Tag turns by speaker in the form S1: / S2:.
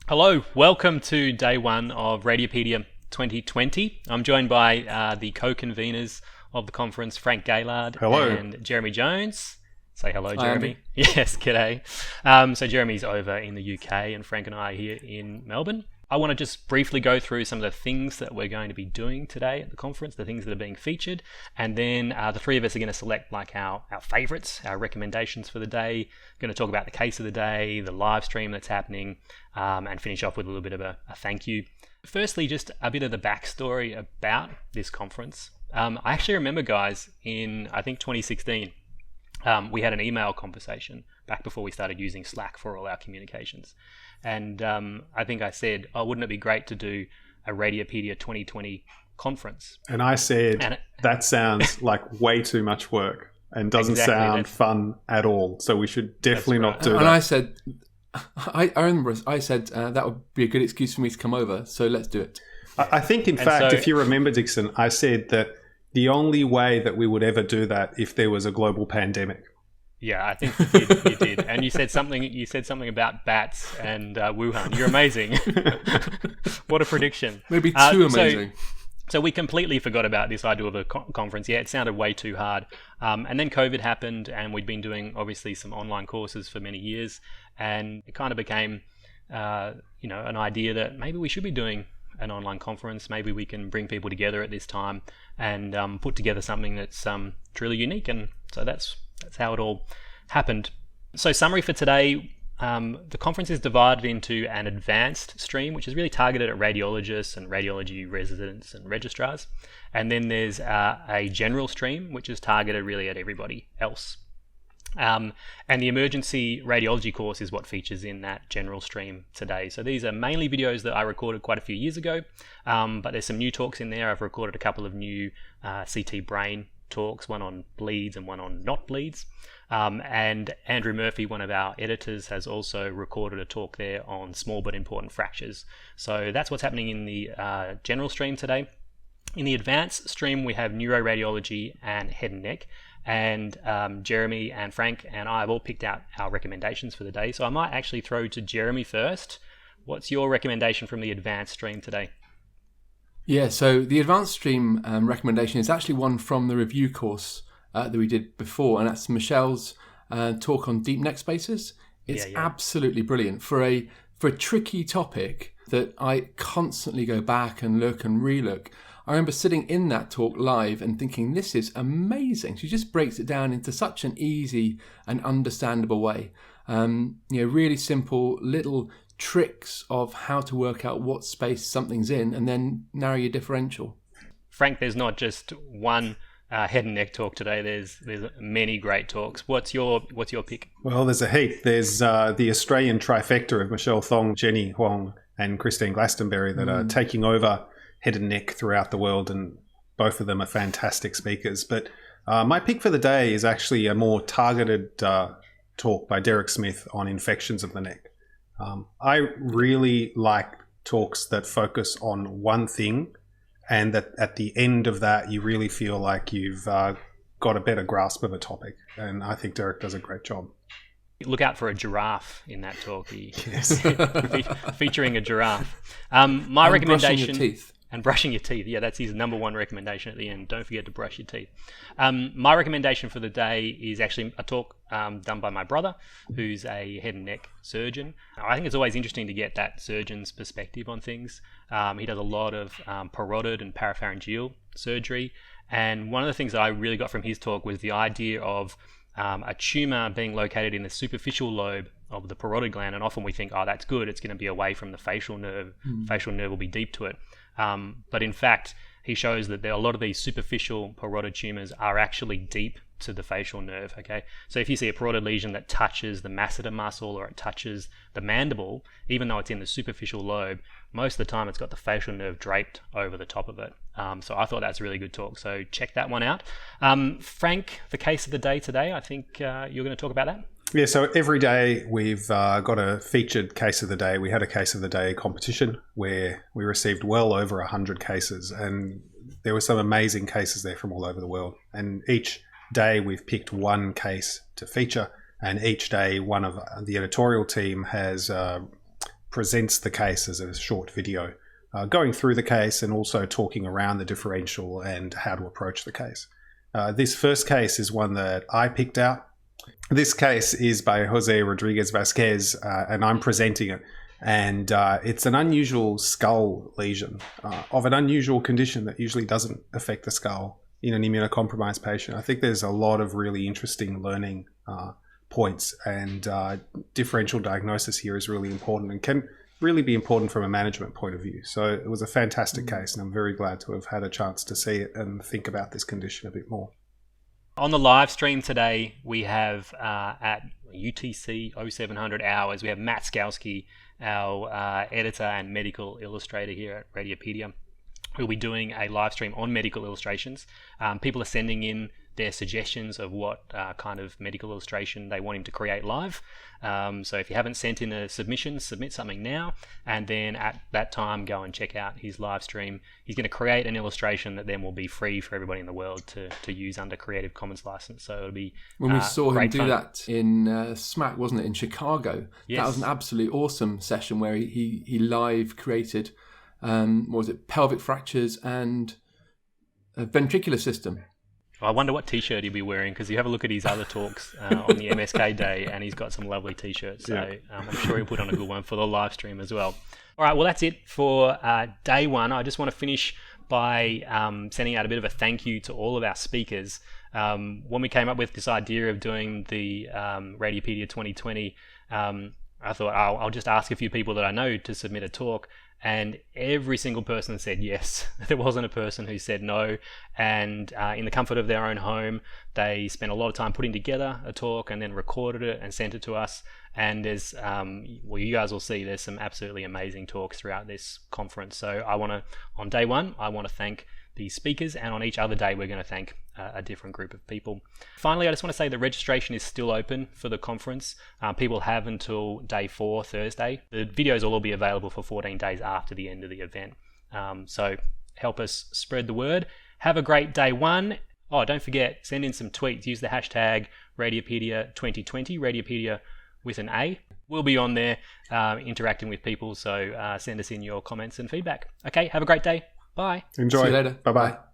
S1: Hello, welcome to day one of Radiopaedia 2020. I'm joined by the co-conveners of the conference, Frank Gaylard
S2: Hello.
S1: and Jeremy Jones. Say hello,
S3: Hi,
S1: Jeremy.
S3: Andy.
S1: Yes, g'day. So Jeremy's over in the UK and Frank and I are here in Melbourne. I want to just briefly go through some of the things that we're going to be doing today at the conference, the things that are being featured, and then the three of us are going to select like our favourites, our recommendations for the day. Going to talk about the case of the day, the live stream that's happening, and finish off with a little bit of a thank you. Firstly, just a bit of the backstory about this conference. I actually remember, guys, in I think 2016, we had an email conversation back before we started using Slack for all our communications. And I think I said, wouldn't it be great to do a Radiopaedia 2020 conference?
S2: And I said, that sounds like way too much work and doesn't sound fun at all. So we should definitely not do that.
S3: And I said, I remember I said that would be a good excuse for me to come over. So let's do it.
S2: I think, in fact, if you remember, Dixon, I said that the only way that we would ever do that if there was a global pandemic.
S1: Yeah, I think you did. And you said something about bats and Wuhan. You're amazing. What a prediction.
S3: Maybe too amazing.
S1: So we completely forgot about this idea of a conference. Yeah, it sounded way too hard. And then COVID happened, and we'd been doing, obviously, some online courses for many years. And it kind of became, an idea that maybe we should be doing an online conference. Maybe we can bring people together at this time and put together something that's truly unique. And so that's how it all happened. So summary for today, the conference is divided into an advanced stream, which is really targeted at radiologists and radiology residents and registrars. And then there's a general stream, which is targeted really at everybody else. And the emergency radiology course is what features in that general stream today. So these are mainly videos that I recorded quite a few years ago, but there's some new talks in there. I've recorded a couple of new CT brain talks, one on bleeds and one on not bleeds. And Andrew Murphy, one of our editors, has also recorded a talk there on small but important fractures. So that's what's happening in the general stream today. In the advanced stream, we have neuroradiology and head and neck. And Jeremy and Frank and I have all picked out our recommendations for the day. So I might actually throw to Jeremy first. What's your recommendation from the advanced stream today?
S3: Yeah, so the advanced stream recommendation is actually one from the review course that we did before, and that's Michelle's talk on deep neck spaces. It's absolutely brilliant for a tricky topic that I constantly go back and look and relook. I remember sitting in that talk live and thinking, this is amazing. She just breaks it down into such an easy and understandable way. Really simple little tricks of how to work out what space something's in and then narrow your differential.
S1: Frank, there's not just one head and neck talk today. There's many great talks. What's your pick?
S2: Well, there's a heap. There's the Australian trifecta of Michelle Thong, Jenny Huang, and Christine Glastonbury that are taking over head and neck throughout the world, and both of them are fantastic speakers. But my pick for the day is actually a more targeted talk by Derek Smith on infections of the neck. I really like talks that focus on one thing, and that at the end of that you really feel like you've got a better grasp of a topic. And I think Derek does a great job.
S1: Look out for a giraffe in that talk.
S2: Yes.
S1: Featuring a giraffe. My recommendation...
S3: Brushing your teeth.
S1: And brushing your teeth. Yeah, that's his number one recommendation at the end. Don't forget to brush your teeth. My recommendation for the day is actually a talk done by my brother, who's a head and neck surgeon. I think it's always interesting to get that surgeon's perspective on things. He does a lot of parotid and parapharyngeal surgery. And one of the things that I really got from his talk was the idea of a tumor being located in the superficial lobe of the parotid gland. And often we think, that's good. It's going to be away from the facial nerve. Facial nerve will be deep to it. But in fact, he shows that a lot of these superficial parotid tumors are actually deep to the facial nerve. Okay, so if you see a parotid lesion that touches the masseter muscle or it touches the mandible, even though it's in the superficial lobe, most of the time it's got the facial nerve draped over the top of it. So I thought that's a really good talk. So check that one out. Frank, the case of the day today, I think you're going to talk about that.
S2: Yeah, so every day we've got a featured case of the day. We had a case of the day competition where we received well over 100 cases, and there were some amazing cases there from all over the world. And each day we've picked one case to feature, and each day one of the editorial team has presents the case as a short video, going through the case and also talking around the differential and how to approach the case. This first case is one that I picked out. This case is by Jose Rodriguez Vasquez, and I'm presenting it. And it's an unusual skull lesion of an unusual condition that usually doesn't affect the skull in an immunocompromised patient. I think there's a lot of really interesting learning points, and differential diagnosis here is really important and can really be important from a management point of view. So it was a fantastic case, and I'm very glad to have had a chance to see it and think about this condition a bit more.
S1: On the live stream today, we have at UTC 0700 hours, we have Matt Skalski, our editor and medical illustrator here at Radiopaedia, who'll be doing a live stream on medical illustrations. People are sending in their suggestions of what kind of medical illustration they want him to create live. So if you haven't sent in a submission, submit something now, and then at that time go and check out his live stream. He's going to create an illustration that then will be free for everybody in the world to use under Creative Commons license. So it'll be
S3: when we saw him do
S1: fun.
S3: that in SMAC, wasn't it, in Chicago?
S1: Yes.
S3: That was an absolutely awesome session where he live created what was it, pelvic fractures and a ventricular system.
S1: I wonder what T-shirt he'll be wearing, because you have a look at his other talks on the MSK day, and he's got some lovely T-shirts. So I'm sure he'll put on a good one for the live stream as well. All right, well, that's it for day one. I just want to finish by sending out a bit of a thank you to all of our speakers. When we came up with this idea of doing the Radiopaedia 2020, I thought I'll just ask a few people that I know to submit a talk. And every single person said yes. There wasn't a person who said no. And in the comfort of their own home, they spent a lot of time putting together a talk and then recorded it and sent it to us. And there's, well, you guys will see there's some absolutely amazing talks throughout this conference. So on day one, I want to thank the speakers, and on each other day we're going to thank a different group of people. Finally, I just want to say the registration is still open for the conference. People have until day 4, Thursday. The videos will all be available for 14 days after the end of the event. So help us spread the word. Have a great day one. Oh, don't forget, send in some tweets. Use the hashtag Radiopaedia 2020, Radiopaedia with an A. We'll be on there interacting with people, so send us in your comments and feedback. Okay, have a great day. Bye.
S2: Enjoy.
S3: See you later.
S2: Bye-bye.